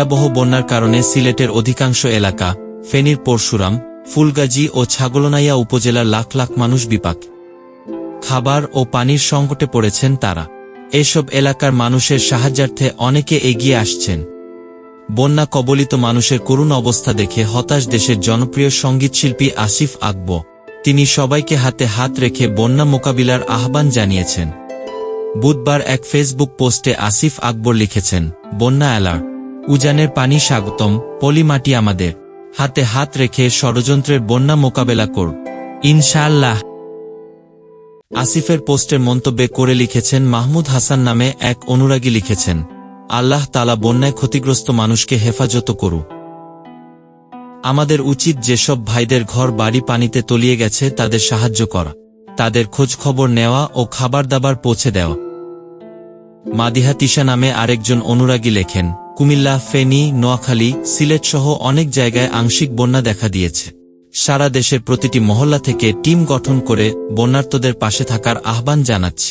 ভয়াবহ বন্যার কারণে সিলেটের অধিকাংশ এলাকা, ফেনীর পরশুরাম, ফুলগাজী ও ছাগলনাইয়া উপজেলার লাখ লাখ মানুষ বিপাক। খাবার ও পানির সংকটে পড়েছেন তারা। এসব এলাকার মানুষের সাহায্যার্থে অনেকে এগিয়ে আসছেন। বন্যা কবলিত মানুষের করুণ অবস্থা দেখে হতাশ দেশের জনপ্রিয় সঙ্গীতশিল্পী আসিফ আকবর। তিনি সবাইকে হাতে হাত রেখে বন্যা মোকাবিলার আহ্বান জানিয়েছেন। বুধবার এক ফেসবুক পোস্টে আসিফ আকবর লিখেছেন, বন্যা অ্যালার্ট, উজানের পানি স্বাগতম, পলি মাটি আমাদের, হাতে হাত রেখে ষড়যন্ত্রের বন্যা মোকাবেলা করব ইনশাআল্লাহ। আসিফের পোস্টের মন্তব্যে করে লিখেছেন মাহমুদ হাসান নামে এক অনুরাগী লিখেছেন, আল্লাহ তাআলা বন্যায় ক্ষতিগ্রস্ত মানুষকে হেফাজত করুক। আমাদের উচিত যেসব ভাইদের ঘর বাড়ি পানিতে তলিয়ে গেছে তাদের সাহায্য করা, তাদের খোঁজখবর নেওয়া ও খাবার দাবার পৌঁছে দেওয়া। মাদিহা তিশা নামে আরেকজন অনুরাগী লেখেন, কুমিল্লা, ফেনী, নোয়াখালী, সিলেট সহ অনেক জায়গায় আংশিক বন্যা দেখা দিয়েছে। সারা দেশের প্রতিটি মহল্লা থেকে টিম গঠন করে বন্যার্তদের পাশে থাকার আহ্বান জানাচ্ছি।